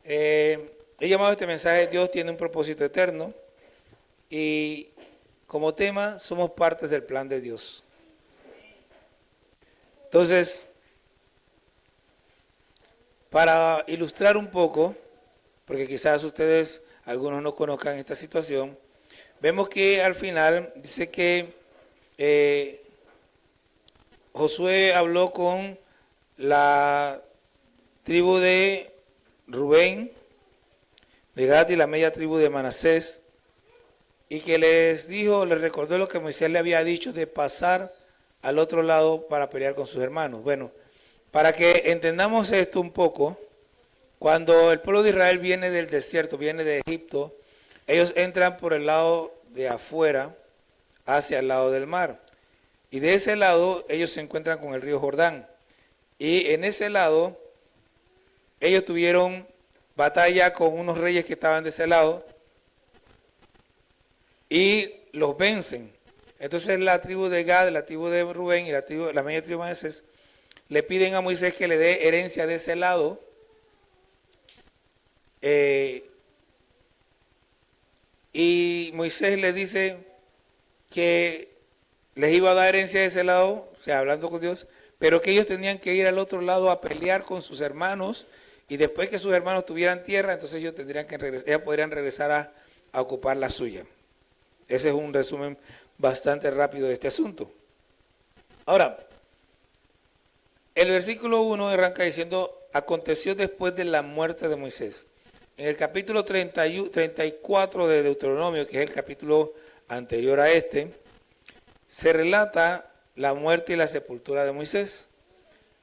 He llamado este mensaje Dios tiene un propósito eterno y como tema somos partes del plan de Dios. Entonces, para ilustrar un poco, porque quizás ustedes, algunos no conozcan esta situación, vemos que al final dice que Josué habló con la tribu de Rubén, de Gad y la media tribu de Manasés, y que les recordó lo que Moisés le había dicho de pasar al otro lado para pelear con sus hermanos. Bueno, para que entendamos esto un poco, cuando el pueblo de Israel viene del desierto, viene de Egipto, ellos entran por el lado de afuera hacia el lado del mar. Y de ese lado ellos se encuentran con el río Jordán. Y en ese lado ellos tuvieron batalla con unos reyes que estaban de ese lado y los vencen. Entonces la tribu de Gad, la tribu de Rubén y la media tribu de Manasés le piden a Moisés que le dé herencia de ese lado. Y Moisés le dice que les iba a dar herencia de ese lado, o sea, hablando con Dios, pero que ellos tenían que ir al otro lado a pelear con sus hermanos y después que sus hermanos tuvieran tierra, entonces ellos tendrían que regresar, ellos podrían regresar a ocupar la suya. Ese es un resumen bastante rápido de este asunto. Ahora, el versículo 1 arranca diciendo, aconteció después de la muerte de Moisés. En el capítulo 34 de Deuteronomio, que es el capítulo anterior a este, se relata la muerte y la sepultura de Moisés.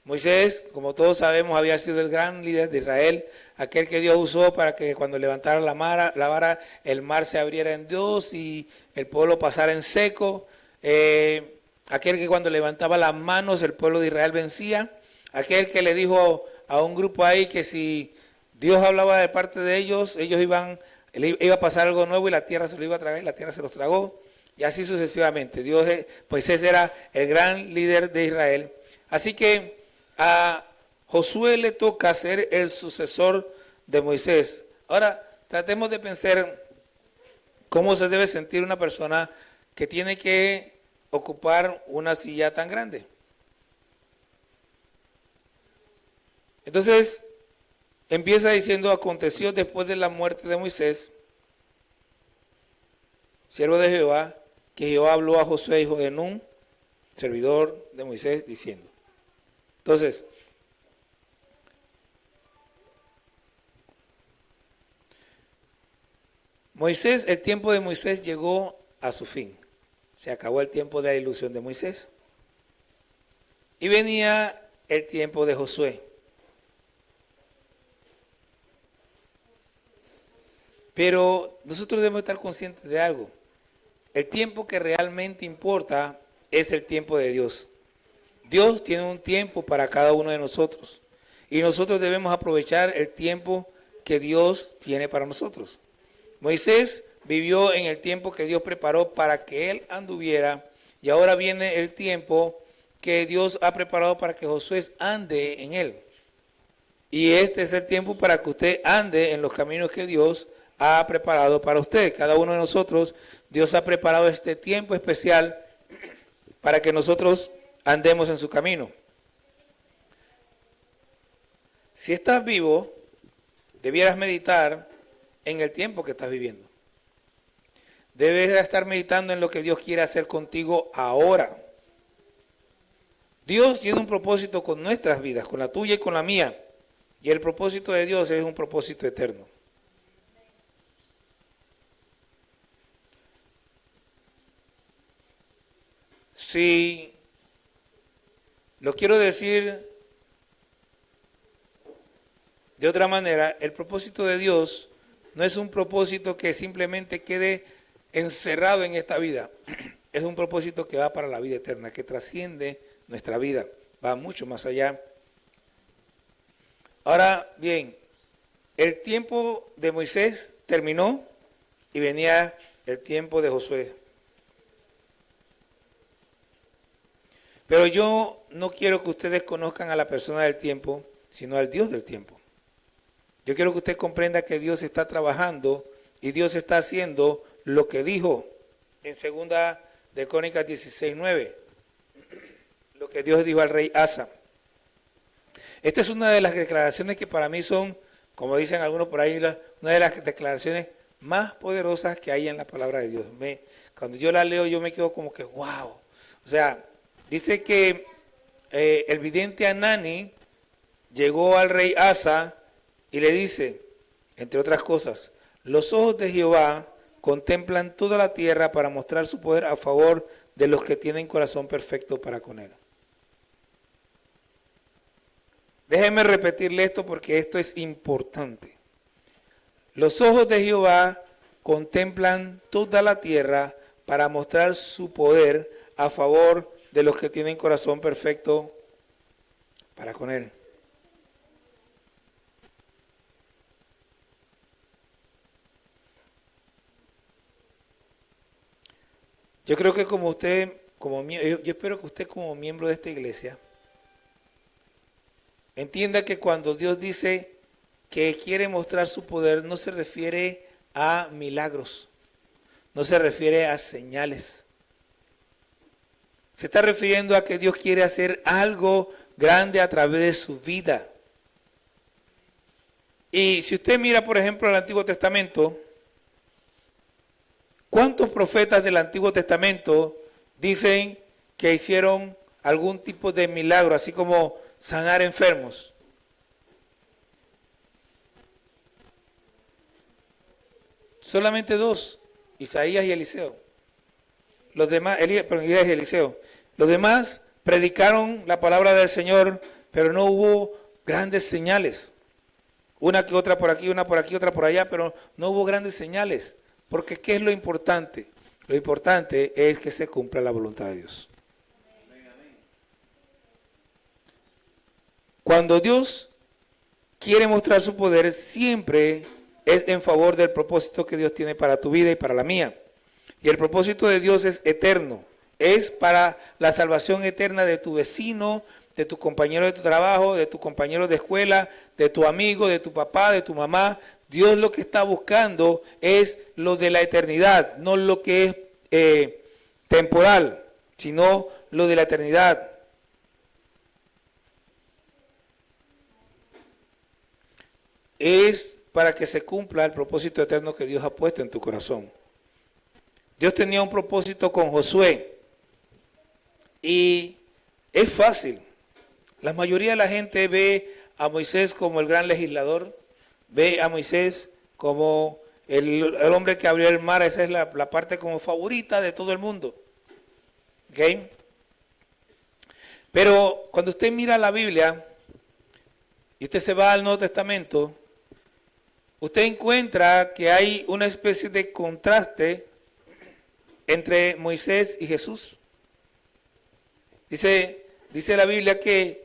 Moisés, como todos sabemos, había sido el gran líder de Israel, aquel que Dios usó para que cuando levantara la vara, el mar se abriera en dos y el pueblo pasara en seco. Aquel que cuando levantaba las manos el pueblo de Israel vencía. Aquel que le dijo a un grupo ahí que si Dios hablaba de parte de ellos, iba a pasar algo nuevo y la tierra se lo iba a tragar y la tierra se los tragó. Y así sucesivamente. Moisés era el gran líder de Israel. Así que a Josué le toca ser el sucesor de Moisés. Ahora, tratemos de pensar cómo se debe sentir una persona que tiene que ocupar una silla tan grande. Entonces, empieza diciendo, aconteció después de la muerte de Moisés, siervo de Jehová, que Jehová habló a Josué, hijo de Nun, servidor de Moisés, diciendo. Entonces, el tiempo de Moisés llegó a su fin. Se acabó el tiempo de la ilusión de Moisés. Y venía el tiempo de Josué. Pero nosotros debemos estar conscientes de algo. El tiempo que realmente importa es el tiempo de Dios. Dios tiene un tiempo para cada uno de nosotros. Y nosotros debemos aprovechar el tiempo que Dios tiene para nosotros. Moisés vivió en el tiempo que Dios preparó para que él anduviera. Y ahora viene el tiempo que Dios ha preparado para que Josué ande en él. Y este es el tiempo para que usted ande en los caminos que Dios ha preparado para usted. Cada uno de nosotros, Dios ha preparado este tiempo especial para que nosotros andemos en su camino. Si estás vivo, debieras meditar en el tiempo que estás viviendo. Debes estar meditando en lo que Dios quiere hacer contigo ahora. Dios tiene un propósito con nuestras vidas, con la tuya y con la mía. Y el propósito de Dios es un propósito eterno. Si lo quiero decir de otra manera, el propósito de Dios no es un propósito que simplemente quede encerrado en esta vida. Es un propósito que va para la vida eterna, que trasciende nuestra vida, va mucho más allá. Ahora bien, el tiempo de Moisés terminó y venía el tiempo de Josué. Pero yo no quiero que ustedes conozcan a la persona del tiempo, sino al Dios del tiempo. Yo quiero que usted comprenda que Dios está trabajando y Dios está haciendo lo que dijo en 2 Crónicas 16:9. Lo que Dios dijo al rey Asa. Esta es una de las declaraciones que para mí son, como dicen algunos por ahí, una de las declaraciones más poderosas que hay en la palabra de Dios. Cuando yo la leo, yo me quedo como que, wow. O sea, dice que el vidente Anani llegó al rey Asa y le dice, entre otras cosas, los ojos de Jehová contemplan toda la tierra para mostrar su poder a favor de los que tienen corazón perfecto para con él. Déjeme repetirle esto porque esto es importante. Los ojos de Jehová contemplan toda la tierra para mostrar su poder a favor de los que tienen corazón perfecto para con él. Yo creo que como usted, yo espero que usted como miembro de esta iglesia, entienda que cuando Dios dice que quiere mostrar su poder, no se refiere a milagros, no se refiere a señales. Se está refiriendo a que Dios quiere hacer algo grande a través de su vida. Y si usted mira, por ejemplo, el Antiguo Testamento, ¿cuántos profetas del Antiguo Testamento dicen que hicieron algún tipo de milagro, así como sanar enfermos? Solamente dos, Isaías y Eliseo. Los demás, Elías y Eliseo. Los demás predicaron la palabra del Señor, pero no hubo grandes señales. Una que otra por aquí, una por aquí, otra por allá, pero no hubo grandes señales. Porque ¿qué es lo importante? Lo importante es que se cumpla la voluntad de Dios. Cuando Dios quiere mostrar su poder, siempre es en favor del propósito que Dios tiene para tu vida y para la mía. Y el propósito de Dios es eterno. Es para la salvación eterna de tu vecino, de tu compañero de tu trabajo, de tu compañero de escuela, de tu amigo, de tu papá, de tu mamá. Dios lo que está buscando es lo de la eternidad, no lo que es temporal, sino lo de la eternidad. Es para que se cumpla el propósito eterno que Dios ha puesto en tu corazón. Dios tenía un propósito con Josué y es fácil. La mayoría de la gente ve a Moisés como el gran legislador, ve a Moisés como el hombre que abrió el mar. Esa es la parte como favorita de todo el mundo. ¿Okay? Pero cuando usted mira la Biblia y usted se va al Nuevo Testamento, usted encuentra que hay una especie de contraste entre Moisés y Jesús. Dice la Biblia que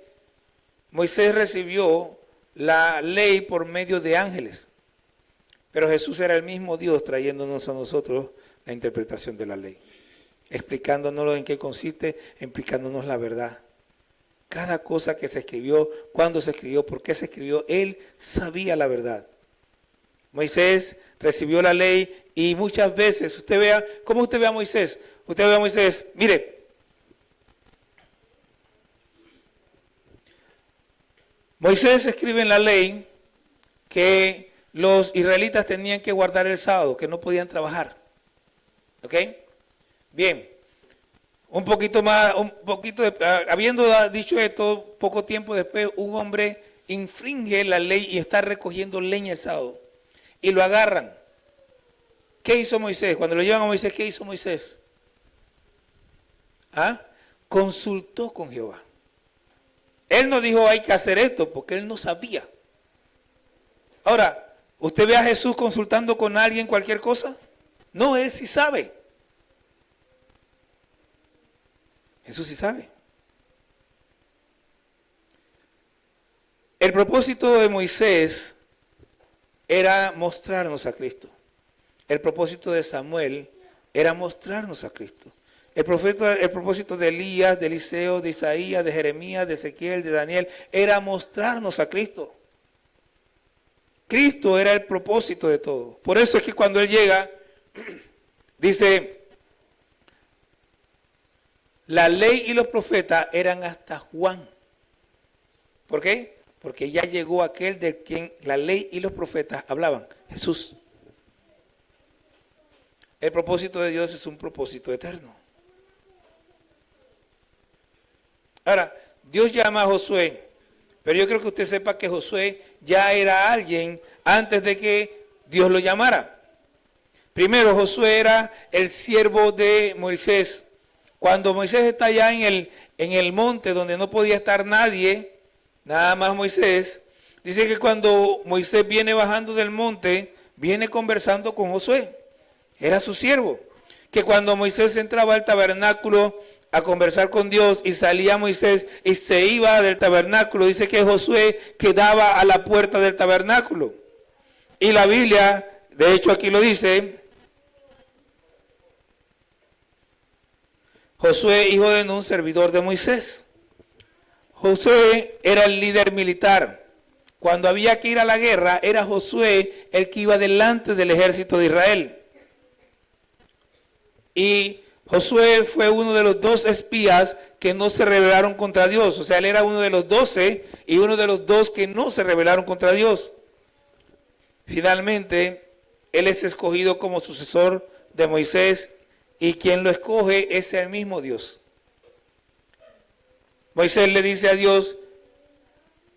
Moisés recibió la ley por medio de ángeles, pero Jesús era el mismo Dios trayéndonos a nosotros la interpretación de la ley, explicándonos en qué consiste, explicándonos la verdad. Cada cosa que se escribió, cuándo se escribió, por qué se escribió, él sabía la verdad. Moisés recibió la ley y muchas veces, usted vea, ¿cómo usted ve a Moisés? Usted ve a Moisés, mire, Moisés escribe en la ley que los israelitas tenían que guardar el sábado, que no podían trabajar. ¿Ok? Bien. Habiendo dicho esto, poco tiempo después, un hombre infringe la ley y está recogiendo leña el sábado. Y lo agarran. ¿Qué hizo Moisés? Cuando lo llevan a Moisés, ¿qué hizo Moisés? Consultó con Jehová. Él no dijo hay que hacer esto porque él no sabía. Ahora, ¿usted ve a Jesús consultando con alguien cualquier cosa? No, él sí sabe. Jesús sí sabe. El propósito de Moisés era mostrarnos a Cristo. El propósito de Samuel era mostrarnos a Cristo. El propósito de Elías, de Eliseo, de Isaías, de Jeremías, de Ezequiel, de Daniel, era mostrarnos a Cristo. Cristo era el propósito de todo. Por eso es que cuando Él llega, dice, la ley y los profetas eran hasta Juan. ¿Por qué? Porque ya llegó aquel del quien la ley y los profetas hablaban, Jesús. El propósito de Dios es un propósito eterno. Ahora, Dios llama a Josué, pero yo creo que usted sepa que Josué ya era alguien antes de que Dios lo llamara. Primero, Josué era el siervo de Moisés. Cuando Moisés está allá en el monte donde no podía estar nadie, nada más Moisés, dice que cuando Moisés viene bajando del monte, viene conversando con Josué. Era su siervo. Que cuando Moisés entraba al tabernáculo a conversar con Dios y salía Moisés y se iba del tabernáculo, dice que Josué quedaba a la puerta del tabernáculo. Y la Biblia, de hecho aquí lo dice, Josué, hijo de Nun, servidor de Moisés. Josué era el líder militar. Cuando había que ir a la guerra, era Josué el que iba delante del ejército de Israel. Y Josué fue uno de los 2 espías que no se rebelaron contra Dios. O sea, él era uno de los 12 y uno de los 2 que no se rebelaron contra Dios. Finalmente, él es escogido como sucesor de Moisés y quien lo escoge es el mismo Dios. Moisés le dice a Dios,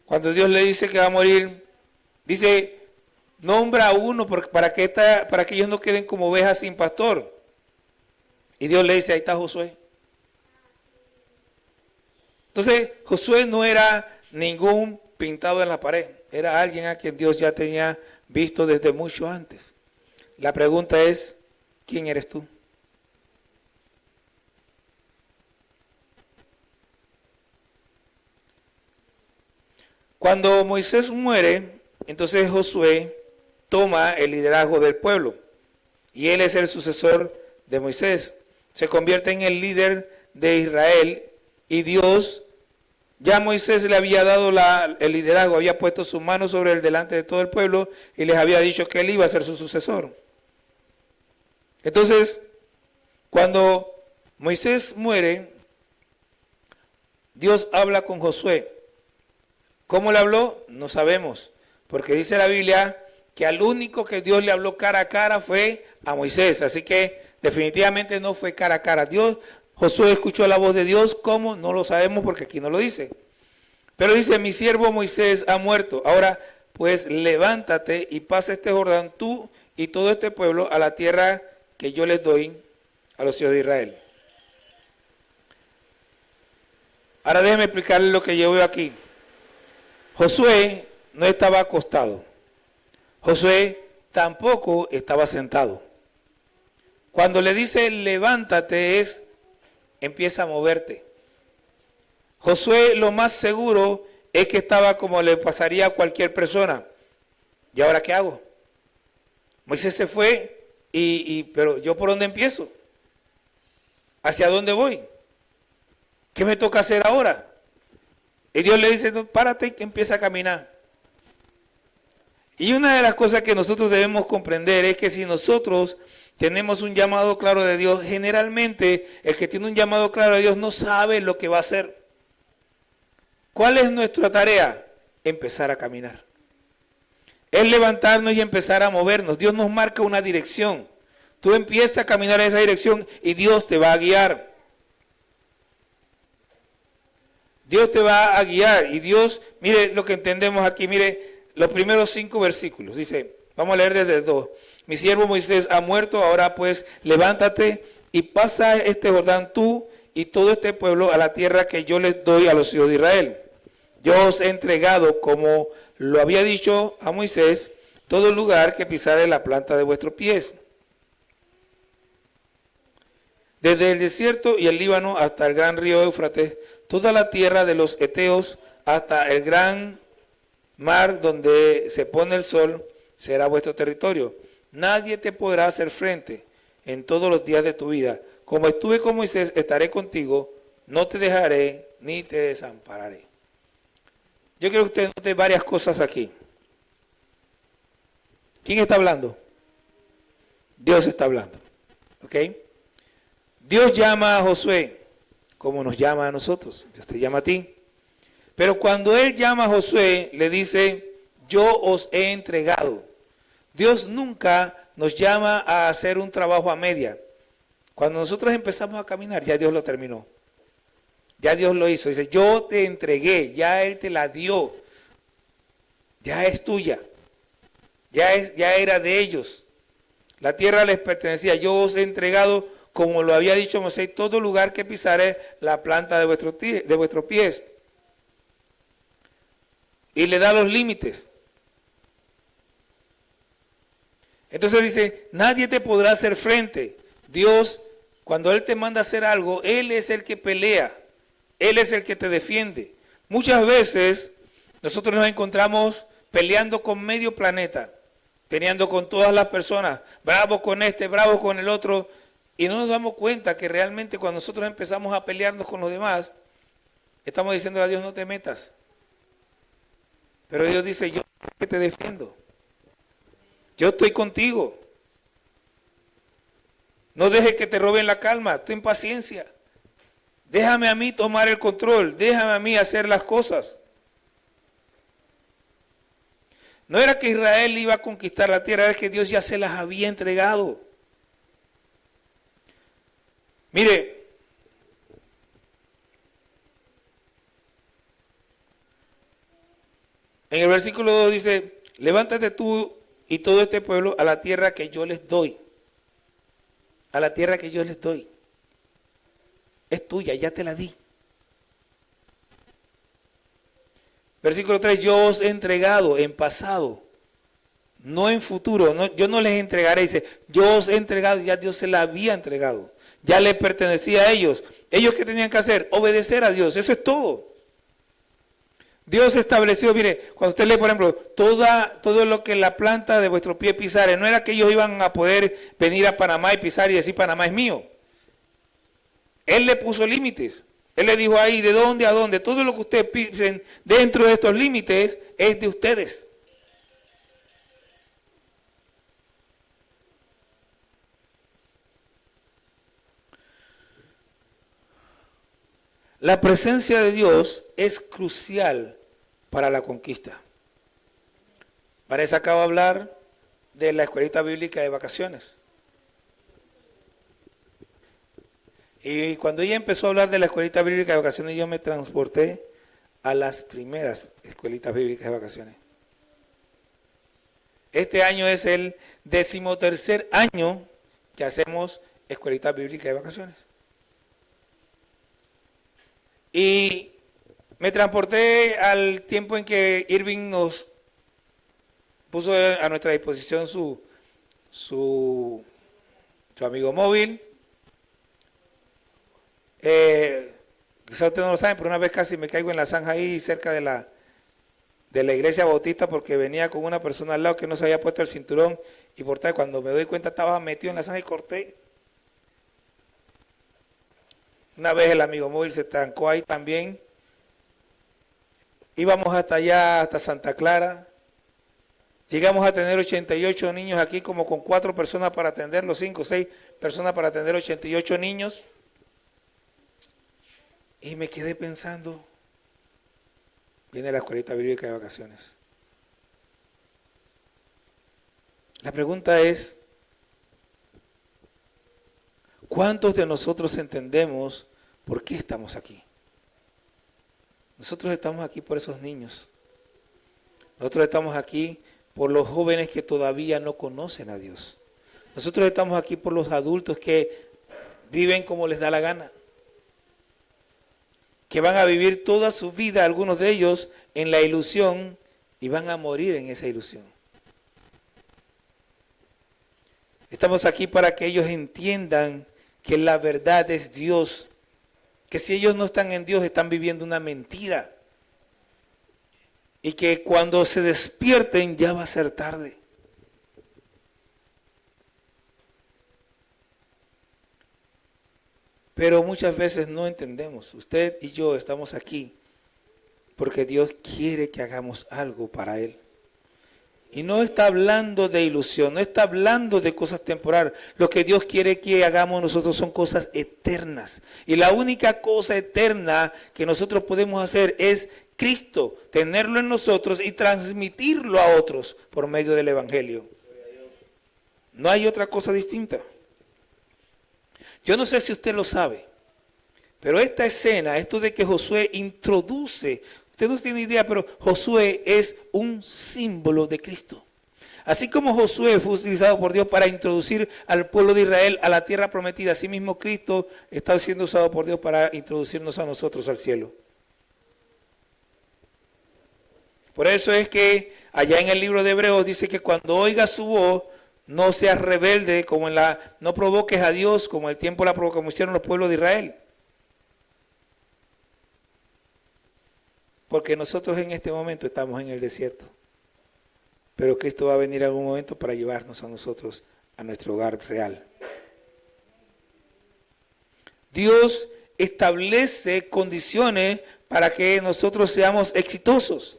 cuando Dios le dice que va a morir, dice, nombra a uno para que ellos no queden como ovejas sin pastor. Y Dios le dice, ahí está Josué. Entonces, Josué no era ningún pintado en la pared. Era alguien a quien Dios ya tenía visto desde mucho antes. La pregunta es, ¿quién eres tú? Cuando Moisés muere, entonces Josué toma el liderazgo del pueblo. Y él es el sucesor de Moisés. Se convierte en el líder de Israel y Dios, ya a Moisés le había dado el liderazgo, había puesto su mano sobre él delante de todo el pueblo y les había dicho que él iba a ser su sucesor. Entonces, cuando Moisés muere, Dios habla con Josué. ¿Cómo le habló? No sabemos, porque dice la Biblia que al único que Dios le habló cara a cara fue a Moisés, así que definitivamente no fue cara a cara. Josué escuchó la voz de Dios, ¿cómo? No lo sabemos porque aquí no lo dice. Pero dice, mi siervo Moisés ha muerto. Ahora, pues levántate y pasa este Jordán tú y todo este pueblo a la tierra que yo les doy a los hijos de Israel. Ahora déjeme explicarles lo que yo veo aquí. Josué no estaba acostado. Josué tampoco estaba sentado. Cuando le dice levántate empieza a moverte. Josué lo más seguro es que estaba como le pasaría a cualquier persona. ¿Y ahora qué hago? Moisés se fue, pero ¿yo por dónde empiezo? ¿Hacia dónde voy? ¿Qué me toca hacer ahora? Y Dios le dice, no, párate y que empieza a caminar. Y una de las cosas que nosotros debemos comprender es que si nosotros tenemos un llamado claro de Dios, generalmente el que tiene un llamado claro de Dios no sabe lo que va a hacer. ¿Cuál es nuestra tarea? Empezar a caminar. Es levantarnos y empezar a movernos. Dios nos marca una dirección. Tú empiezas a caminar en esa dirección y Dios te va a guiar. Dios te va a guiar. Y Dios, mire lo que entendemos aquí, mire los primeros 5 versículos. Dice, vamos a leer desde el 2. Mi siervo Moisés ha muerto, ahora pues levántate y pasa este Jordán tú y todo este pueblo a la tierra que yo les doy a los hijos de Israel. Yo os he entregado, como lo había dicho a Moisés, todo lugar que pisare la planta de vuestros pies. Desde el desierto y el Líbano hasta el gran río Éufrates, toda la tierra de los Eteos hasta el gran mar donde se pone el sol, será vuestro territorio. Nadie te podrá hacer frente en todos los días de tu vida. Como estuve con Moisés, estaré contigo, no te dejaré ni te desampararé. Yo quiero que usted note varias cosas aquí. ¿Quién está hablando? Dios está hablando. ¿Ok? Dios llama a Josué como nos llama a nosotros. Dios te llama a ti. Pero cuando Él llama a Josué, le dice, yo os he entregado. Dios nunca nos llama a hacer un trabajo a media. Cuando nosotros empezamos a caminar, ya Dios lo terminó. Ya Dios lo hizo. Dice, yo te entregué, ya Él te la dio. Ya es tuya. Ya era de ellos. La tierra les pertenecía. Yo os he entregado, como lo había dicho Moisés, todo lugar que pisare la planta de vuestros pies. Y le da los límites. Entonces dice, nadie te podrá hacer frente. Dios, cuando Él te manda a hacer algo, Él es el que pelea. Él es el que te defiende. Muchas veces nosotros nos encontramos peleando con medio planeta, peleando con todas las personas, bravos con este, bravos con el otro, y no nos damos cuenta que realmente cuando nosotros empezamos a pelearnos con los demás, estamos diciendo a Dios, no te metas. Pero Dios dice, yo que te defiendo. Yo estoy contigo. No dejes que te roben la calma, ten paciencia. Déjame a mí tomar el control, déjame a mí hacer las cosas. No era que Israel iba a conquistar la tierra, era que Dios ya se las había entregado. Mire, en el versículo 2 dice, levántate tú y todo este pueblo a la tierra que yo les doy. A la tierra que yo les doy. Es tuya, ya te la di. Versículo 3, yo os he entregado en pasado, no en futuro. No, yo no les entregaré, dice, yo os he entregado, ya Dios se la había entregado. Ya le pertenecía a ellos. ¿Ellos qué tenían que hacer? Obedecer a Dios, eso es todo. Dios estableció, mire, cuando usted lee, por ejemplo, todo lo que la planta de vuestro pie pisare, no era que ellos iban a poder venir a Panamá y pisar y decir, Panamá es mío. Él le puso límites. Él le dijo ahí, ¿de dónde a dónde? Todo lo que ustedes pisen dentro de estos límites es de ustedes. La presencia de Dios es crucial para la conquista. Para eso acabo de hablar de la escuelita bíblica de vacaciones. Y cuando ella empezó a hablar de la escuelita bíblica de vacaciones, yo me transporté a las primeras escuelitas bíblicas de vacaciones. Este año es el 13º año que hacemos escuelitas bíblicas de vacaciones. Y me transporté al tiempo en que Irving nos puso a nuestra disposición su amigo móvil. Quizás ustedes no lo saben, pero una vez casi me caigo en la zanja ahí cerca de la iglesia bautista porque venía con una persona al lado que no se había puesto el cinturón y por tal, cuando me doy cuenta estaba metido en la zanja y corté. Una vez el amigo móvil se estancó ahí también. Íbamos hasta allá, hasta Santa Clara. Llegamos a tener 88 niños aquí, como con 4 personas para atenderlos, 5 o 6 personas para atender 88 niños. Y me quedé pensando, viene la escuelita bíblica de vacaciones. La pregunta es, ¿cuántos de nosotros entendemos por qué estamos aquí? Nosotros estamos aquí por esos niños. Nosotros estamos aquí por los jóvenes que todavía no conocen a Dios. Nosotros estamos aquí por los adultos que viven como les da la gana. Que van a vivir toda su vida, algunos de ellos, en la ilusión y van a morir en esa ilusión. Estamos aquí para que ellos entiendan que la verdad es Dios, que si ellos no están en Dios están viviendo una mentira y que cuando se despierten ya va a ser tarde. Pero muchas veces no entendemos. Usted y yo estamos aquí porque Dios quiere que hagamos algo para Él. Y no está hablando de ilusión, no está hablando de cosas temporales. Lo que Dios quiere que hagamos nosotros son cosas eternas. Y la única cosa eterna que nosotros podemos hacer es Cristo, tenerlo en nosotros y transmitirlo a otros por medio del Evangelio. No hay otra cosa distinta. Yo no sé si usted lo sabe, pero esta escena, esto de que Josué introduce, usted no tiene idea, pero Josué es un símbolo de Cristo. Así como Josué fue utilizado por Dios para introducir al pueblo de Israel a la tierra prometida, así mismo Cristo está siendo usado por Dios para introducirnos a nosotros al cielo. Por eso es que allá en el libro de Hebreos dice que cuando oigas su voz, no seas rebelde, no provoques a Dios como el tiempo la provocó, como hicieron los pueblos de Israel. Porque nosotros en este momento estamos en el desierto. Pero Cristo va a venir en algún momento para llevarnos a nosotros a nuestro hogar real. Dios establece condiciones para que nosotros seamos exitosos.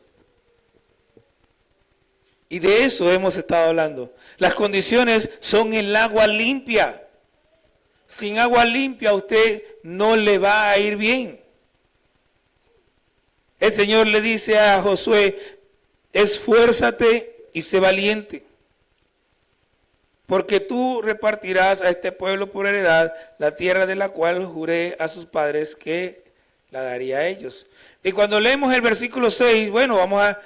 Y de eso hemos estado hablando. Las condiciones son el agua limpia. Sin agua limpia a usted no le va a ir bien. El Señor le dice a Josué, esfuérzate y sé valiente, porque tú repartirás a este pueblo por heredad la tierra de la cual juré a sus padres que la daría a ellos. Y cuando leemos el versículo 6,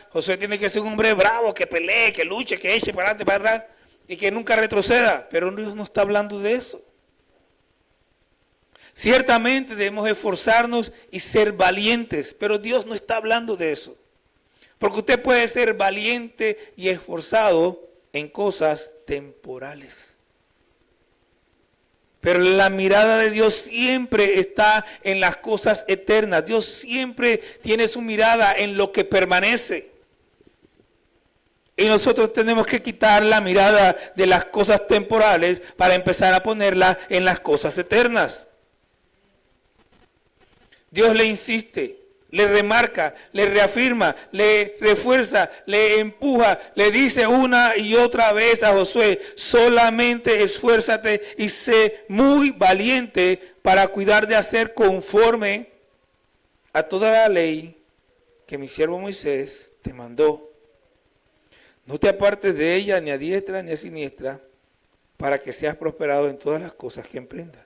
Josué tiene que ser un hombre bravo, que pelee, que luche, que eche para adelante, para atrás, y que nunca retroceda. Pero Dios no está hablando de eso. Ciertamente debemos esforzarnos y ser valientes, pero Dios no está hablando de eso. Porque usted puede ser valiente y esforzado en cosas temporales. Pero la mirada de Dios siempre está en las cosas eternas. Dios siempre tiene su mirada en lo que permanece. Y nosotros tenemos que quitar la mirada de las cosas temporales para empezar a ponerla en las cosas eternas. Dios le insiste, le remarca, le reafirma, le refuerza, le empuja, le dice una y otra vez a Josué, solamente esfuérzate y sé muy valiente para cuidar de hacer conforme a toda la ley que mi siervo Moisés te mandó. No te apartes de ella ni a diestra ni a siniestra, para que seas prosperado en todas las cosas que emprendas.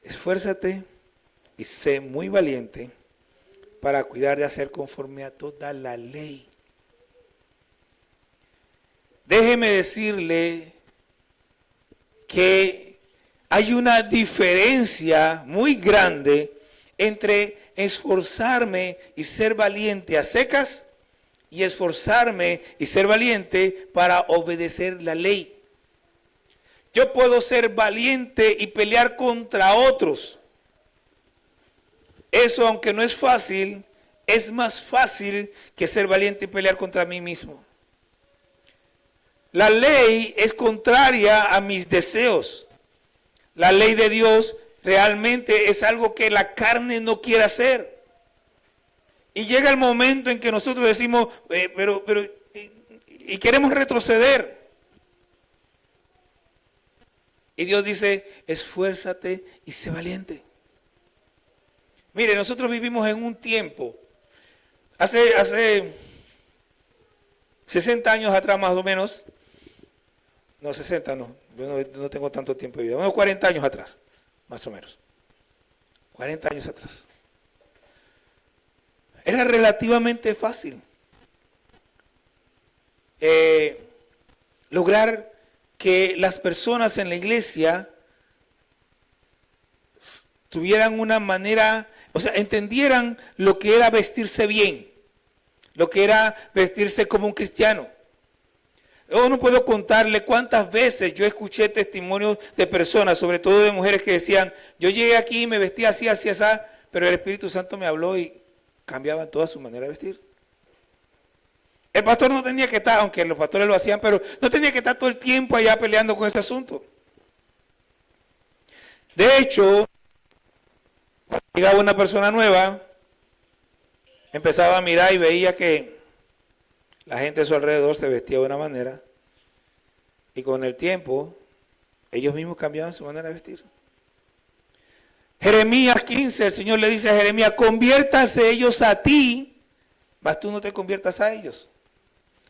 Esfuérzate y sé muy valiente para cuidar de hacer conforme a toda la ley. Déjeme decirle que hay una diferencia muy grande entre esforzarme y ser valiente a secas y esforzarme y ser valiente para obedecer la ley. Yo puedo ser valiente y pelear contra otros. Eso, aunque no es fácil, es más fácil que ser valiente y pelear contra mí mismo. La ley es contraria a mis deseos. La ley de Dios realmente es algo que la carne no quiere hacer. Y llega el momento en que nosotros decimos, y queremos retroceder. Y Dios dice, esfuérzate y sé valiente. Mire, nosotros vivimos en un tiempo, hace 60 años atrás más o menos, no 60 no, yo no tengo tanto tiempo de vida, bueno, 40 años atrás, más o menos. 40 años atrás. Era relativamente fácil lograr que las personas en la iglesia tuvieran una manera, entendieran lo que era vestirse bien, lo que era vestirse como un cristiano. Yo no puedo contarle cuántas veces yo escuché testimonios de personas, sobre todo de mujeres que decían, yo llegué aquí y me vestí así, así, así, pero el Espíritu Santo me habló y cambiaban toda su manera de vestir. El pastor no tenía que estar, aunque los pastores lo hacían, pero no tenía que estar todo el tiempo allá peleando con este asunto. De hecho, cuando llegaba una persona nueva, empezaba a mirar y veía que la gente a su alrededor se vestía de una manera y con el tiempo ellos mismos cambiaban su manera de vestir. Jeremías 15, el Señor le dice a Jeremías, conviértase ellos a ti, mas tú no te conviertas a ellos.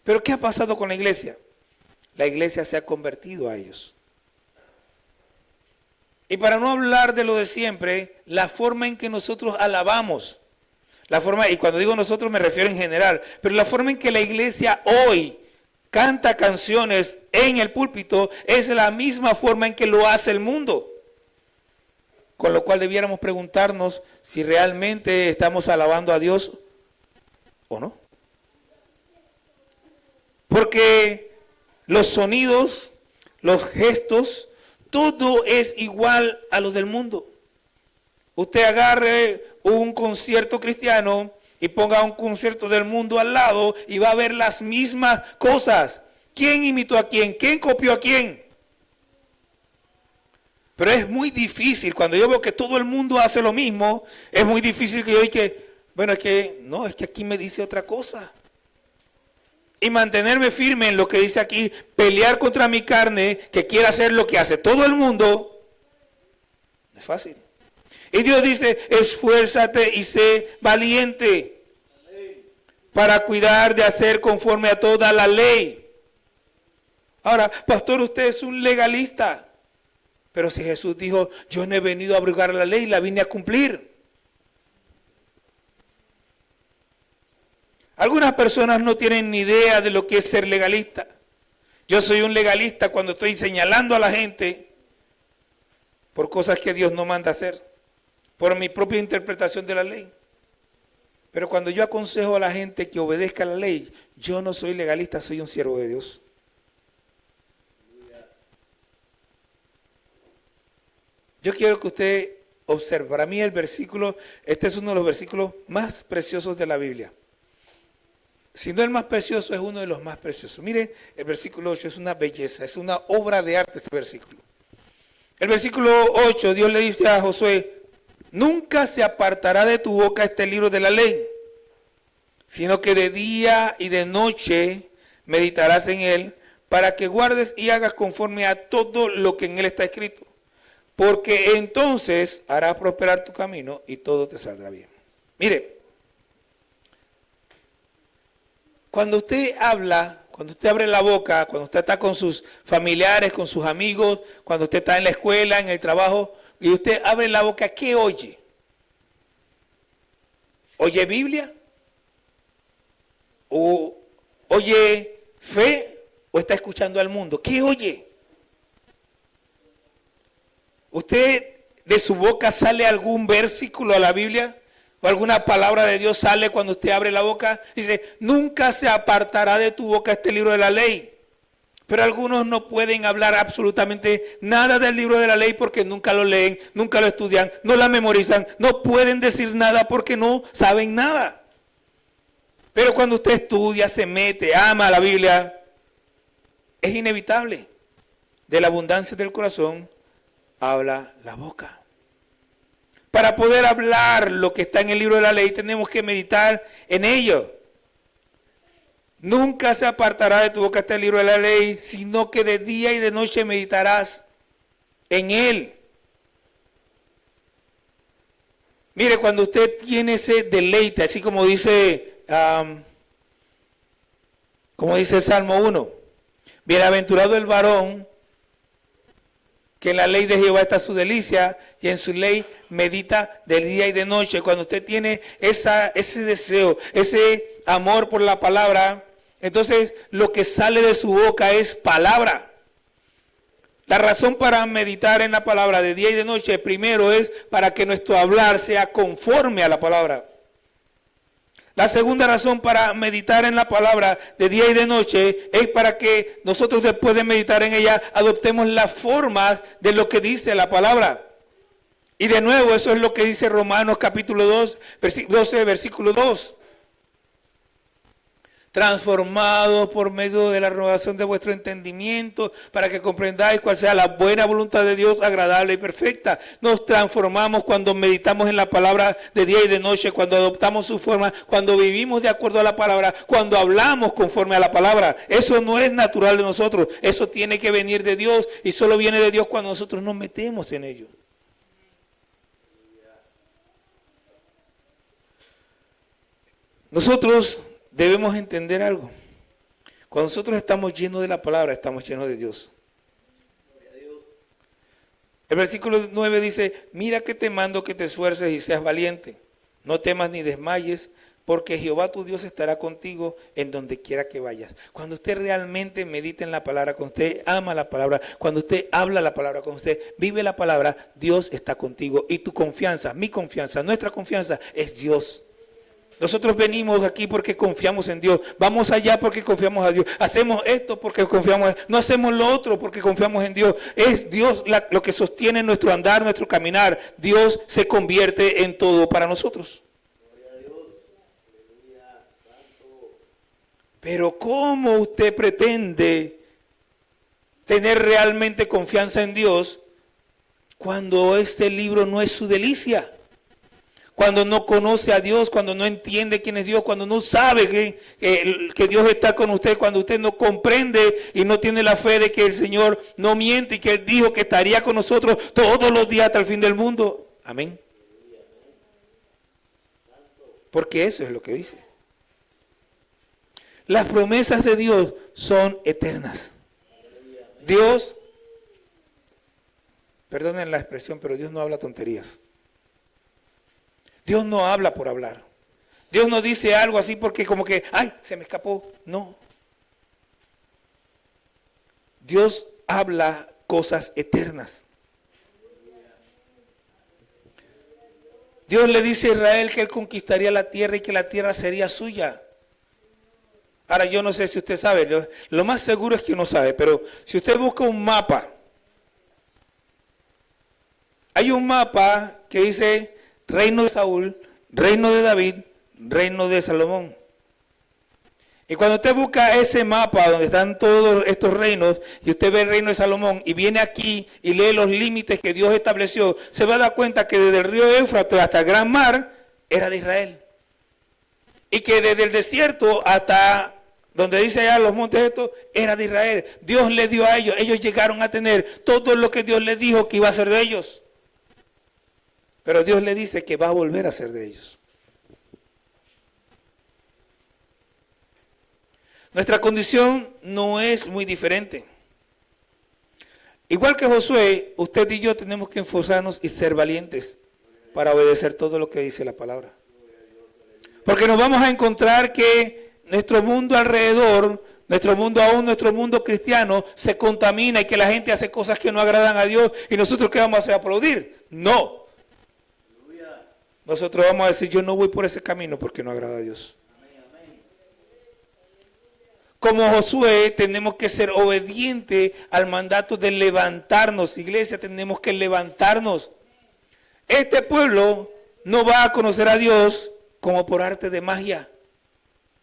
Pero ¿qué ha pasado con la iglesia? La iglesia se ha convertido a ellos. Y para no hablar de lo de siempre, la forma en que nosotros alabamos, la forma, y cuando digo nosotros me refiero en general, pero la forma en que la iglesia hoy canta canciones en el púlpito es la misma forma en que lo hace el mundo. Con lo cual debiéramos preguntarnos si realmente estamos alabando a Dios o no. Porque los sonidos, los gestos, todo es igual a lo del mundo. Usted agarre un concierto cristiano y ponga un concierto del mundo al lado y va a ver las mismas cosas. ¿Quién imitó a quién? ¿Quién copió a quién? Pero es muy difícil, cuando yo veo que todo el mundo hace lo mismo, es muy difícil que yo diga que, bueno, es que aquí me dice otra cosa. Y mantenerme firme en lo que dice aquí, pelear contra mi carne, que quiere hacer lo que hace todo el mundo, no es fácil. Y Dios dice, esfuérzate y sé valiente para cuidar de hacer conforme a toda la ley. Ahora, pastor, usted es un legalista. Pero si Jesús dijo, yo no he venido a abrogar la ley, la vine a cumplir. Algunas personas no tienen ni idea de lo que es ser legalista. Yo soy un legalista cuando estoy señalando a la gente por cosas que Dios no manda hacer, por mi propia interpretación de la ley. Pero cuando yo aconsejo a la gente que obedezca la ley, yo no soy legalista, soy un siervo de Dios. Yo quiero que usted observe, para mí el versículo, este es uno de los versículos más preciosos de la Biblia. Si no el más precioso, es uno de los más preciosos. Mire, el versículo 8 es una belleza, es una obra de arte ese versículo. El versículo 8, Dios le dice a Josué, nunca se apartará de tu boca este libro de la ley, sino que de día y de noche meditarás en él, para que guardes y hagas conforme a todo lo que en él está escrito. Porque entonces harás prosperar tu camino y todo te saldrá bien. Mire, cuando usted habla, cuando usted abre la boca, cuando usted está con sus familiares, con sus amigos, cuando usted está en la escuela, en el trabajo, y usted abre la boca, ¿qué oye? ¿Oye Biblia? ¿O oye fe? ¿O está escuchando al mundo? ¿Qué oye? ¿Usted de su boca sale algún versículo a la Biblia? ¿O alguna palabra de Dios sale cuando usted abre la boca? Dice, nunca se apartará de tu boca este libro de la ley. Pero algunos no pueden hablar absolutamente nada del libro de la ley porque nunca lo leen, nunca lo estudian, no la memorizan, no pueden decir nada porque no saben nada. Pero cuando usted estudia, se mete, ama la Biblia, es inevitable. De la abundancia del corazón habla la boca. Para poder hablar lo que está en el libro de la ley, tenemos que meditar en ello. Nunca se apartará de tu boca este libro de la ley, sino que de día y de noche meditarás en él. Mire, cuando usted tiene ese deleite, así como dice el Salmo 1, bienaventurado el varón que en la ley de Jehová está su delicia y en su ley medita de día y de noche. Cuando usted tiene ese deseo, ese amor por la palabra, entonces lo que sale de su boca es palabra. La razón para meditar en la palabra de día y de noche, primero es para que nuestro hablar sea conforme a la palabra. La segunda razón para meditar en la palabra de día y de noche es para que nosotros, después de meditar en ella, adoptemos la forma de lo que dice la palabra. Y de nuevo, eso es lo que dice Romanos capítulo 12, versículo 2. transformados por medio de la renovación de vuestro entendimiento, para que comprendáis cuál sea la buena voluntad de Dios, agradable y perfecta. Nos transformamos cuando meditamos en la palabra de día y de noche, cuando adoptamos su forma, cuando vivimos de acuerdo a la palabra, cuando hablamos conforme a la palabra. Eso no es natural de nosotros, eso tiene que venir de Dios, y solo viene de Dios cuando nosotros nos metemos en ello. Nosotros debemos entender algo. Cuando nosotros estamos llenos de la palabra, estamos llenos de Dios. El versículo 9 dice, mira que te mando que te esfuerces y seas valiente. No temas ni desmayes, porque Jehová tu Dios estará contigo en donde quiera que vayas. Cuando usted realmente medita en la palabra, cuando usted ama la palabra, cuando usted habla la palabra, cuando usted vive la palabra, Dios está contigo. Y tu confianza, mi confianza, nuestra confianza es Dios. Nosotros venimos aquí porque confiamos en Dios. Vamos allá porque confiamos a Dios. Hacemos esto porque confiamos a Dios. No hacemos lo otro porque confiamos en Dios. Es Dios lo que sostiene nuestro andar, nuestro caminar. Dios se convierte en todo para nosotros. Pero ¿cómo usted pretende tener realmente confianza en Dios cuando este libro no es su delicia? Cuando no conoce a Dios, cuando no entiende quién es Dios, cuando no sabe que Dios está con usted, cuando usted no comprende y no tiene la fe de que el Señor no miente y que Él dijo que estaría con nosotros todos los días hasta el fin del mundo. Amén. Porque eso es lo que dice. Las promesas de Dios son eternas. Dios, perdonen la expresión, pero Dios no habla tonterías. Dios no habla por hablar. Dios no dice algo así porque como que, ay, se me escapó. No. Dios habla cosas eternas. Dios le dice a Israel que Él conquistaría la tierra y que la tierra sería suya. Ahora yo no sé si usted sabe, lo más seguro es que no sabe, pero si usted busca un mapa, hay un mapa que dice reino de Saúl, reino de David, reino de Salomón. Y cuando usted busca ese mapa donde están todos estos reinos y usted ve el reino de Salomón y viene aquí y lee los límites que Dios estableció, se va a dar cuenta que desde el río Éufrates hasta el gran mar era de Israel. Y que desde el desierto hasta donde dice allá los montes estos, era de Israel. Dios le dio a ellos, ellos llegaron a tener todo lo que Dios les dijo que iba a ser de ellos. Pero Dios le dice que va a volver a ser de ellos. Nuestra condición no es muy diferente. Igual que Josué, usted y yo tenemos que esforzarnos y ser valientes para obedecer todo lo que dice la palabra. Porque nos vamos a encontrar que nuestro mundo alrededor, nuestro mundo cristiano se contamina y que la gente hace cosas que no agradan a Dios y nosotros ¿qué vamos a hacer? ¿Aplaudir? No. Nosotros vamos a decir, yo no voy por ese camino porque no agrada a Dios. Como Josué, tenemos que ser obedientes al mandato de levantarnos. Iglesia, tenemos que levantarnos. Este pueblo no va a conocer a Dios como por arte de magia.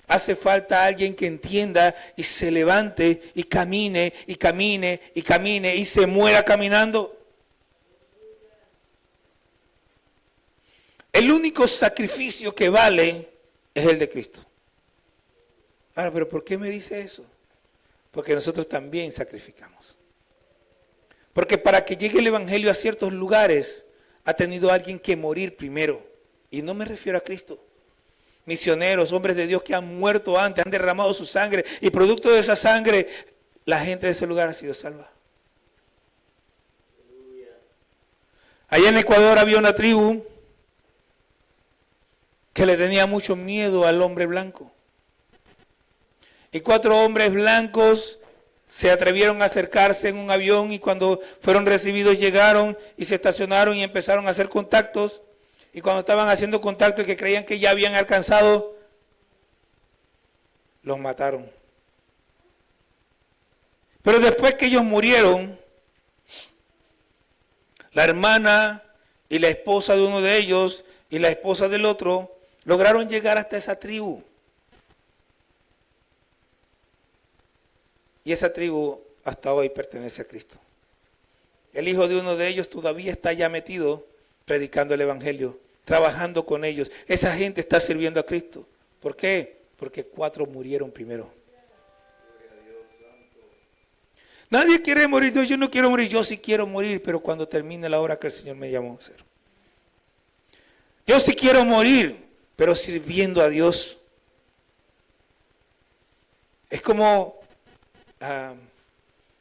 Hace falta alguien que entienda y se levante y camine y camine y camine y se muera caminando. El único sacrificio que vale es el de Cristo. Ahora, ¿pero por qué me dice eso? Porque nosotros también sacrificamos. Porque para que llegue el Evangelio a ciertos lugares, ha tenido alguien que morir primero. Y no me refiero a Cristo. Misioneros, hombres de Dios que han muerto antes, han derramado su sangre. Y producto de esa sangre, la gente de ese lugar ha sido salva. Allá en Ecuador había una tribu que le tenía mucho miedo al hombre blanco. Y 4 hombres blancos se atrevieron a acercarse en un avión y cuando fueron recibidos llegaron y se estacionaron y empezaron a hacer contactos. Y cuando estaban haciendo contactos que creían que ya habían alcanzado, los mataron. Pero después que ellos murieron, la hermana y la esposa de uno de ellos y la esposa del otro lograron llegar hasta esa tribu. Y esa tribu hasta hoy pertenece a Cristo. El hijo de uno de ellos todavía está ya metido predicando el evangelio, trabajando con ellos. Esa gente está sirviendo a Cristo. ¿Por qué? Porque 4 murieron primero. Nadie quiere morir. Yo no quiero morir. Yo sí quiero morir, pero cuando termine la hora que el Señor me llamó a hacer. Yo sí quiero morir, pero sirviendo a Dios. Es como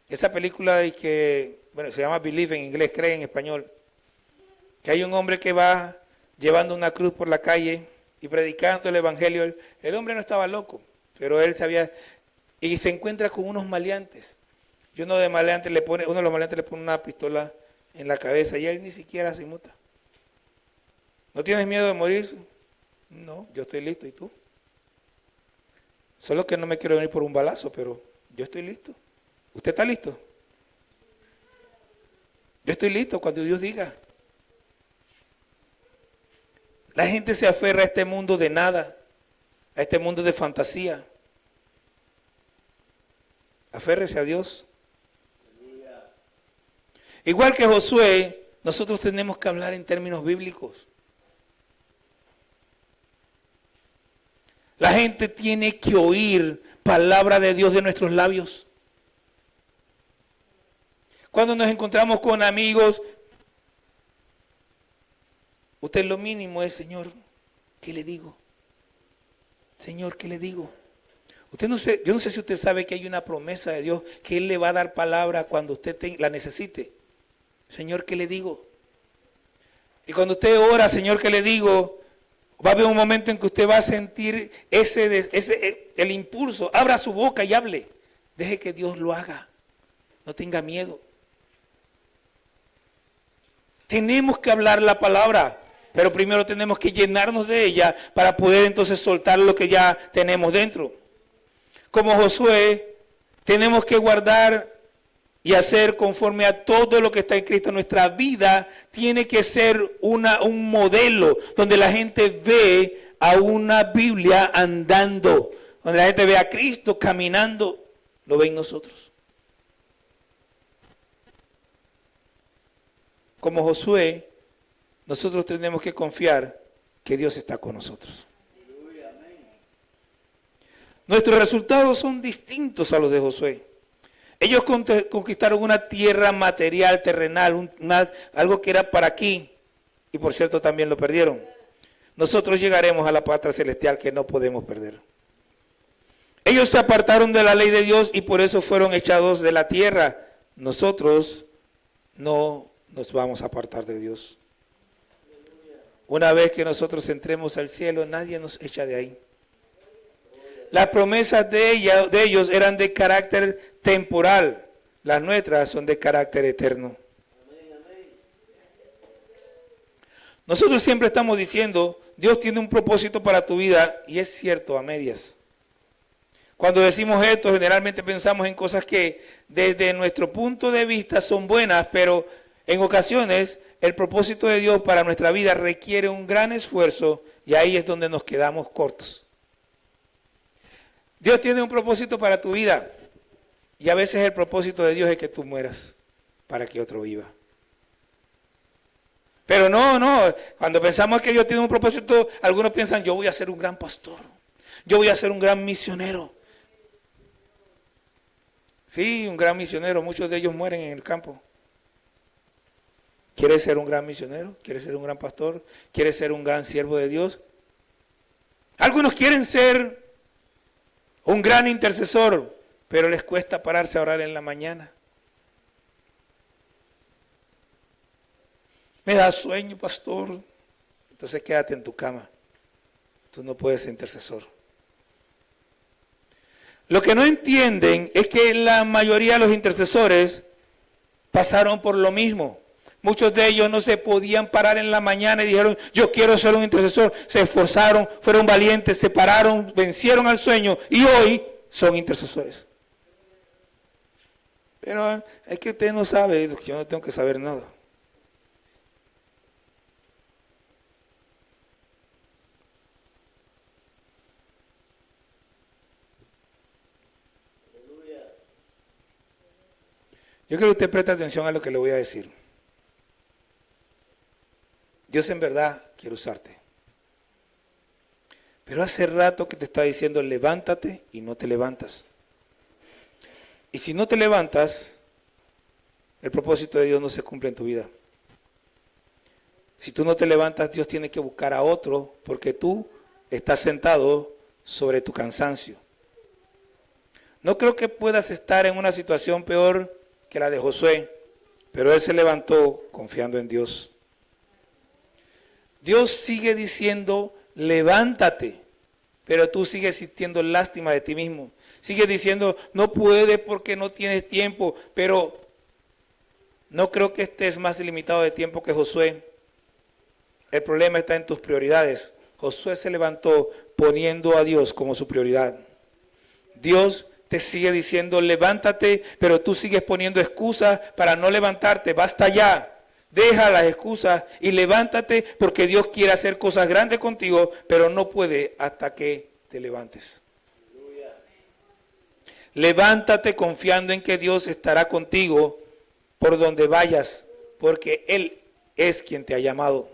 esa película de que, bueno, se llama Believe en inglés, cree en español. Que hay un hombre que va llevando una cruz por la calle y predicando el evangelio. El hombre no estaba loco, pero él sabía, y se encuentra con unos maleantes. Y uno de los maleantes le pone una pistola en la cabeza y él ni siquiera se inmuta. ¿No tienes miedo de morirse? No, yo estoy listo. ¿Y tú? Solo que no me quiero venir por un balazo, pero yo estoy listo. ¿Usted está listo? Yo estoy listo cuando Dios diga. La gente se aferra a este mundo de nada, a este mundo de fantasía. Aférrese a Dios. Igual que Josué, nosotros tenemos que hablar en términos bíblicos. La gente tiene que oír palabra de Dios de nuestros labios. Cuando nos encontramos con amigos, usted lo mínimo es, Señor, ¿qué le digo? Señor, ¿qué le digo? Yo no sé si usted sabe que hay una promesa de Dios, que Él le va a dar palabra cuando usted la necesite. Señor, ¿qué le digo? Y cuando usted ora, Señor, ¿qué le digo? Va a haber un momento en que usted va a sentir el impulso. Abra su boca y hable. Deje que Dios lo haga. No tenga miedo. Tenemos que hablar la palabra, pero primero tenemos que llenarnos de ella para poder entonces soltar lo que ya tenemos dentro. Como Josué, tenemos que guardar y hacer conforme a todo lo que está en Cristo. Nuestra vida tiene que ser un modelo donde la gente ve a una Biblia andando, donde la gente ve a Cristo caminando, lo ven nosotros. Como Josué, nosotros tenemos que confiar que Dios está con nosotros. Nuestros resultados son distintos a los de Josué. Ellos conquistaron una tierra material, terrenal, algo que era para aquí, y por cierto también lo perdieron. Nosotros llegaremos a la patria celestial que no podemos perder. Ellos se apartaron de la ley de Dios y por eso fueron echados de la tierra. Nosotros no nos vamos a apartar de Dios. Una vez que nosotros entremos al cielo, nadie nos echa de ahí. Las promesas de ellos eran de carácter temporal. Las nuestras son de carácter eterno. Nosotros siempre estamos diciendo, Dios tiene un propósito para tu vida, y es cierto, a medias. Cuando decimos esto, generalmente pensamos en cosas que desde nuestro punto de vista son buenas, pero en ocasiones el propósito de Dios para nuestra vida requiere un gran esfuerzo y ahí es donde nos quedamos cortos. Dios tiene un propósito para tu vida y a veces el propósito de Dios es que tú mueras para que otro viva. Pero no, cuando pensamos que Dios tiene un propósito, algunos piensan, yo voy a ser un gran pastor, yo voy a ser un gran misionero. Sí, un gran misionero, muchos de ellos mueren en el campo. ¿Quieres ser un gran misionero? ¿Quieres ser un gran pastor? ¿Quieres ser un gran siervo de Dios? Algunos quieren ser un gran intercesor, pero les cuesta pararse a orar en la mañana. Me da sueño, pastor. Entonces quédate en tu cama. Tú no puedes ser intercesor. Lo que no entienden es que la mayoría de los intercesores pasaron por lo mismo. Muchos de ellos no se podían parar en la mañana y dijeron, yo quiero ser un intercesor. Se esforzaron, fueron valientes, se pararon, vencieron al sueño y hoy son intercesores. Pero es que usted no sabe, yo no tengo que saber nada. Yo quiero que usted preste atención a lo que le voy a decir. Dios en verdad quiere usarte. Pero hace rato que te está diciendo, levántate y no te levantas. Y si no te levantas, el propósito de Dios no se cumple en tu vida. Si tú no te levantas, Dios tiene que buscar a otro porque tú estás sentado sobre tu cansancio. No creo que puedas estar en una situación peor que la de Josué, pero él se levantó confiando en Dios. Dios sigue diciendo, levántate, pero tú sigues sintiendo lástima de ti mismo. Sigues diciendo, no puedes porque no tienes tiempo, pero no creo que estés más limitado de tiempo que Josué. El problema está en tus prioridades. Josué se levantó poniendo a Dios como su prioridad. Dios te sigue diciendo, levántate, pero tú sigues poniendo excusas para no levantarte. Basta ya. Deja las excusas y levántate porque Dios quiere hacer cosas grandes contigo, pero no puede hasta que te levantes. Levántate confiando en que Dios estará contigo por donde vayas, porque Él es quien te ha llamado.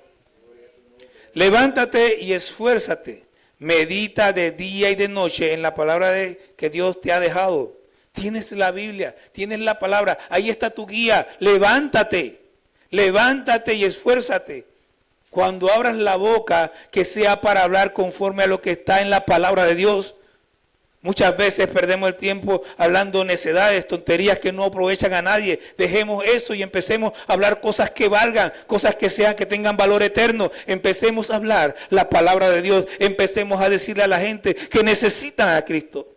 Levántate y esfuérzate. Medita de día y de noche en la palabra que Dios te ha dejado. Tienes la Biblia, tienes la palabra, ahí está tu guía. Levántate, levántate y esfuérzate. Cuando abras la boca, que sea para hablar conforme a lo que está en la palabra de Dios. Muchas veces perdemos el tiempo hablando necedades, tonterías que no aprovechan a nadie. Dejemos eso y empecemos a hablar cosas que valgan, cosas que tengan valor eterno. Empecemos a hablar la palabra de Dios. Empecemos a decirle a la gente que necesitan a Cristo.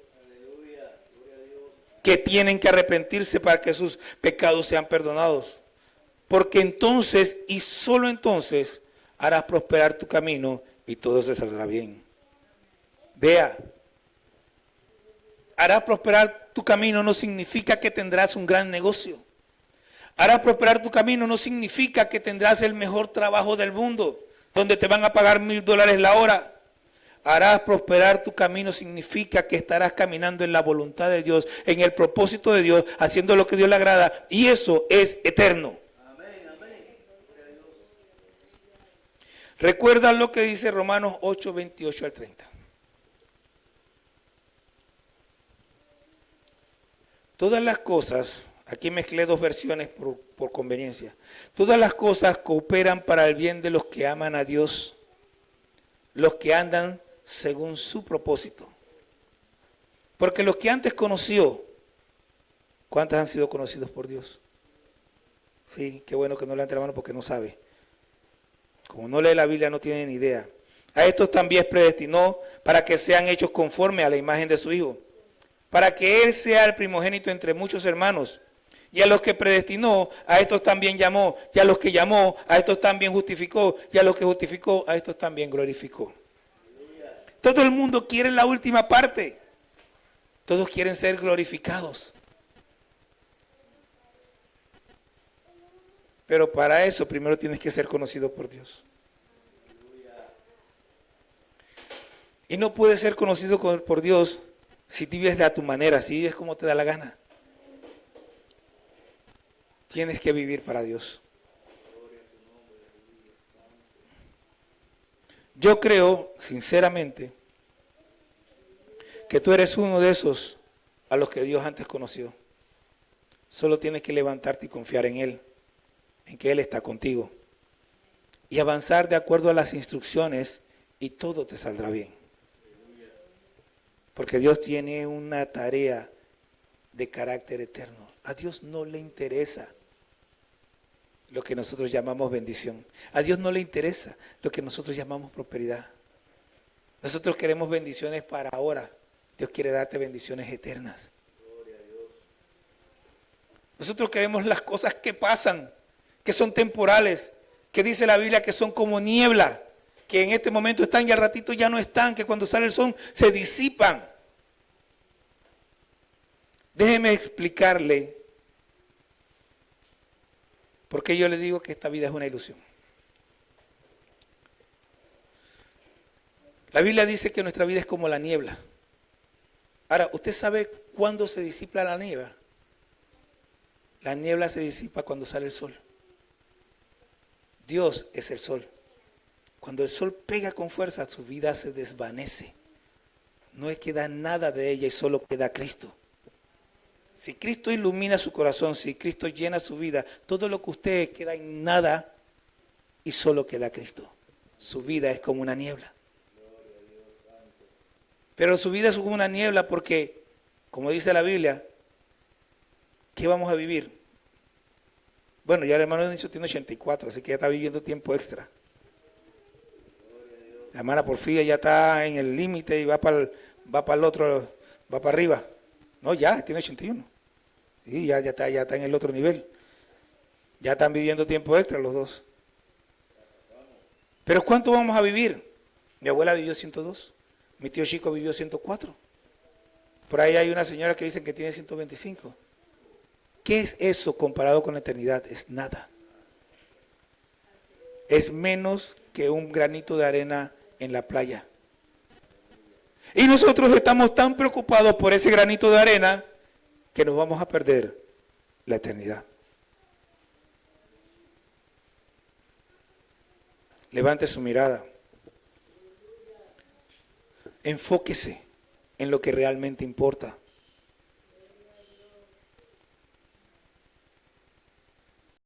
Que tienen que arrepentirse para que sus pecados sean perdonados. Porque entonces y solo entonces harás prosperar tu camino y todo se saldrá bien. Vea. Hará prosperar tu camino no significa que tendrás un gran negocio. Hará prosperar tu camino no significa que tendrás el mejor trabajo del mundo, donde te van a pagar $1,000 la hora. Harás prosperar tu camino significa que estarás caminando en la voluntad de Dios, en el propósito de Dios, haciendo lo que Dios le agrada, y eso es eterno. Amén, amén. Recuerda lo que dice Romanos 8, 28 al 30. Todas las cosas, aquí mezclé dos versiones por conveniencia. Todas las cosas cooperan para el bien de los que aman a Dios, los que andan según su propósito. Porque los que antes conoció, ¿cuántos han sido conocidos por Dios? Sí, qué bueno que no levante la mano porque no sabe. Como no lee la Biblia no tiene ni idea. A estos también predestinó para que sean hechos conforme a la imagen de su Hijo, para que Él sea el primogénito entre muchos hermanos. Y a los que predestinó, a estos también llamó. Y a los que llamó, a estos también justificó. Y a los que justificó, a estos también glorificó. Todo el mundo quiere la última parte. Todos quieren ser glorificados. Pero para eso primero tienes que ser conocido por Dios. Y no puedes ser conocido por Dios si vives de a tu manera, si vives como te da la gana. Tienes que vivir para Dios. Yo creo, sinceramente, que tú eres uno de esos a los que Dios antes conoció. Solo tienes que levantarte y confiar en Él, en que Él está contigo. Y avanzar de acuerdo a las instrucciones y todo te saldrá bien. Porque Dios tiene una tarea de carácter eterno. A Dios no le interesa lo que nosotros llamamos bendición. A Dios no le interesa lo que nosotros llamamos prosperidad. Nosotros queremos bendiciones para ahora. Dios quiere darte bendiciones eternas. Nosotros queremos las cosas que pasan, que son temporales, que dice la Biblia que son como niebla, que en este momento están y al ratito ya no están, que cuando sale el sol se disipan. Déjeme explicarle por qué yo le digo que esta vida es una ilusión. La Biblia dice que nuestra vida es como la niebla. Ahora, ¿usted sabe cuándo se disipa la niebla? La niebla se disipa cuando sale el sol. Dios es el sol. Cuando el sol pega con fuerza, su vida se desvanece. No queda nada de ella y solo queda Cristo. Si Cristo ilumina su corazón, si Cristo llena su vida, todo lo que usted queda en nada y solo queda Cristo. Su vida es como una niebla. Pero su vida es como una niebla porque, como dice la Biblia, ¿qué vamos a vivir? Bueno, ya el hermano Dionisio tiene 84, así que ya está viviendo tiempo extra. La hermana Porfía ya está en el límite y va para el otro, va para arriba. No, ya, tiene 81. Y ya está en el otro nivel. Ya están viviendo tiempo extra los dos. Pero ¿cuánto vamos a vivir? Mi abuela vivió 102. Mi tío Chico vivió 104. Por ahí hay una señora que dicen que tiene 125. ¿Qué es eso comparado con la eternidad? Es nada. Es menos que un granito de arena en la playa. Y nosotros estamos tan preocupados por ese granito de arena que nos vamos a perder la eternidad. Levante su mirada. Enfóquese en lo que realmente importa.